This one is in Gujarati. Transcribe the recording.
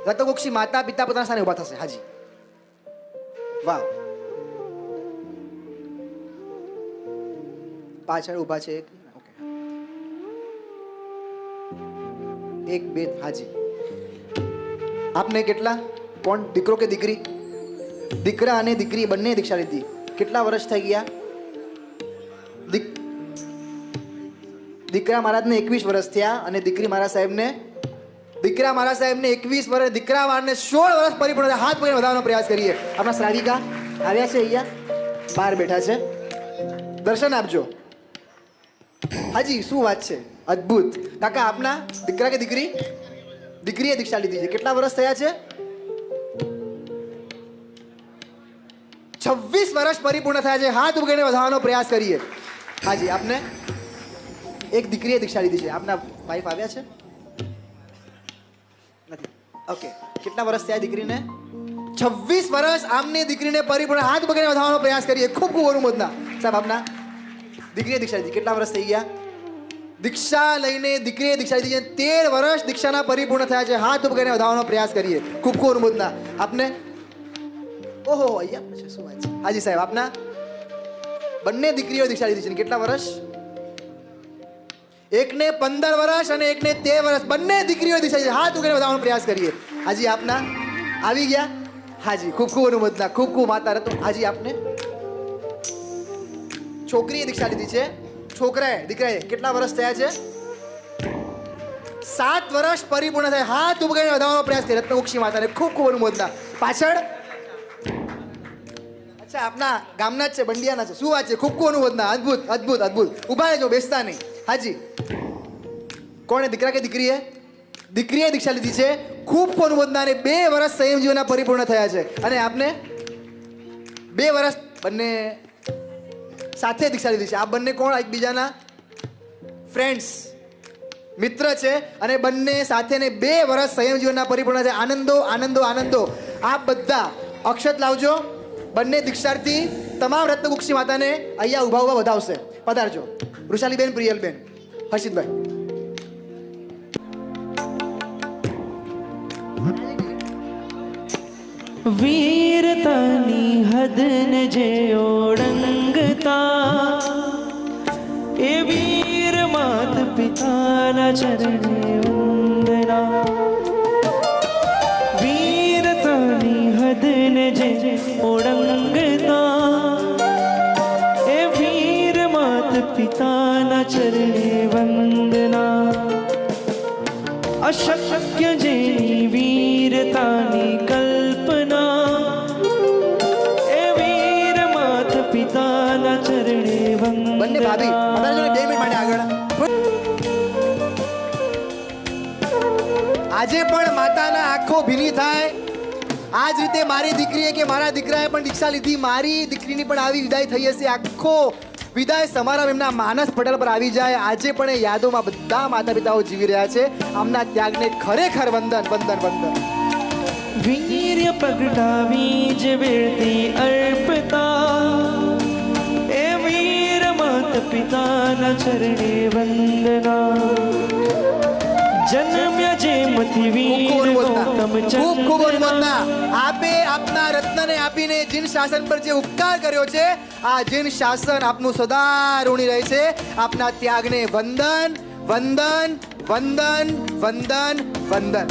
રતગોક્ષી માતા પિતા પોતાના સ્થાને ઉભા થશે. હાજી, વાહ. પાછળ ઉભા છે એક બે. હાજી, આપને કેટલા, કોણ દીકરો કે દીકરી? દીકરા અને દીકરી બંને દીક્ષા લીધી. કેટલા વર્ષ થઈ ગયા? દીકરા મહારાજને 21 વર્ષ થયા અને દીકરી મહારાજ સાહેબને 21 વર્ષ, દીકરા મહારાજને 16 વર્ષ પરિપૂર્ણ. હાથ પકડીને વધારવાનો પ્રયાસ કરીએ. આપણા શ્રાવિકા આવ્યા છે અહીંયા, બહાર બેઠા છે, દર્શન આપજો. હાજી, શું વાત છે, અદ્ભુત. કાકા, આપના દીકરા કે દીકરી? દીકરીએ દીક્ષા લીધી છે. કેટલા વર્ષ થયા છે? 26 વર્ષ પરિપૂર્ણ થયા છે. હાથ પકડીને વધારવાનો પ્રયાસ કરીએ. હાજી, આપને એક દીકરીએ દીક્ષા લીધી છે. આપના વાઈફ આવ્યા છે? નથી. ઓકે, કેટલા વર્ષ થયા દીકરીને? 26 વર્ષ. આમને દીકરીને પરિપૂર્ણ. હાથ પકડીને વધારવાનો પ્રયાસ કરીએ. ખૂબ ખૂબ અનુમોદના. સાહેબ, આપના દીકરીએ દીક્ષા લીધી. કેટલા વર્ષ થઈ ગયા? દીક્ષા લઈને દીકરીએ દીક્ષા લીધી છે. 13 વર્ષ દીક્ષાના પરિપૂર્ણ થયા છે. હાથ પકડીને વધારવાનો પ્રયાસ કરીએ. ખૂબ ખૂબ અનુમોદના. આપને? ઓહો, અહીંયા શું વાત છે. હાજી સાહેબ, આપના બંને દીકરીઓ દીક્ષા લીધી છે. કેટલા વર્ષ? એકને 15 વર્ષ અને એકને 13 વર્ષ. બંને દીકરીઓ દીક્ષા લીધી. હાથ પકડીને વધારવાનો પ્રયાસ કરીએ. હાજી, આપના આવી ગયા? હાજી, ખૂબ ખૂબ અનુમોદના. ખૂબ ખૂબ માતા રત્ન. હાજી, આપને છોકરીએ દીક્ષા લીધી છે. છોકરાએ દીકરાએ કેટલા વર્ષ થયા છે? 7 વર્ષ પરિપૂર્ણ થયા. હાથ પકડીને વધારવાનો પ્રયાસ કરીએ. રત્નગોક્ષી માતાને ખૂબ ખૂબ અનુમોદના. પાછળ અચ્છા, આપના ગામના જ છે, બંડિયાના છે. શું વાત છે, ખૂબ ખૂબ અનુમોદના. અદ્ભુત અદ્ભુત અદ્ભુત. ઉભા રહેજો, બેસતા નહીં. હાજી, કોણે, દીકરા કે દીકરીએ? દીકરીએ દીક્ષા લીધી છે. ખૂબ ખૂબ અનુમોદના. અને 2 વર્ષ સંયમ જીવનના પરિપૂર્ણ થયા છે. અને આપને 2 વર્ષ બંને સાથે દીક્ષા લીધી છે. આ બંને કોણ? એકબીજાના ફ્રેન્ડ્સ, મિત્ર છે. અને બંને સાથે 2 વર્ષ સંયમ જીવનના પરિપૂર્ણ છે. આનંદો આનંદો આનંદો. આપ બધા અક્ષત લાવજો. બંને દીક્ષાર્થી તમામ રત્નગુક્ષી માતાને અહીંયા ઉભા ઉભા વધાવશે. પધારજો. વૃષાલીબેન, પ્રિયલબેન, હર્ષિતભાઈ. વીરતાની હદન જે ઓળંગતા એ વીર માત પિતાના ચરણે વંદના. વીરતાની હદન જે ઓળંગતા એ વીર માત પિતાના ચરણે વંદના. અશક્ય જેની વીરતાની કલ્પના એ વીર માત પિતાના ચરણે વંદના. બંને ભાભી પધારજો ને 2 મિનિટ માટે આગળ. આજે પણ માતાના આંખો ભીની થાય. આ જ રીતે મારી દીકરીએ કે મારા દીકરાએ પણ દીક્ષા લીધી. મારી દીકરીની પણ આવી વિદાય થઈ હશે. આખો વિદાય સમારંભ એમના માનસ પટલ પર આવી જાય. આજે પણ એ યાદોમાં બધા માતા પિતાઓ જીવી રહ્યા છે. આમના ત્યાગને ખરેખર વંદન વંદન વંદન. વીર્ય પ્રગટાવી જ વેળતી અર્પતા એ વીર માત પિતાના ચરણે વંદના. જન્મ્યા જેમથી વીર ગૌતમ ખૂબ ખૂબ ચંદ્રના. અનુમોદના. આપે આપના રત્નને આપીને જીન શાસન પર જે ઉપકાર કર્યો છે, આ જીન શાસન આપનું સદા ઋણી રહે છે. આપના ત્યાગને વંદન વંદન વંદન વંદન વંદન.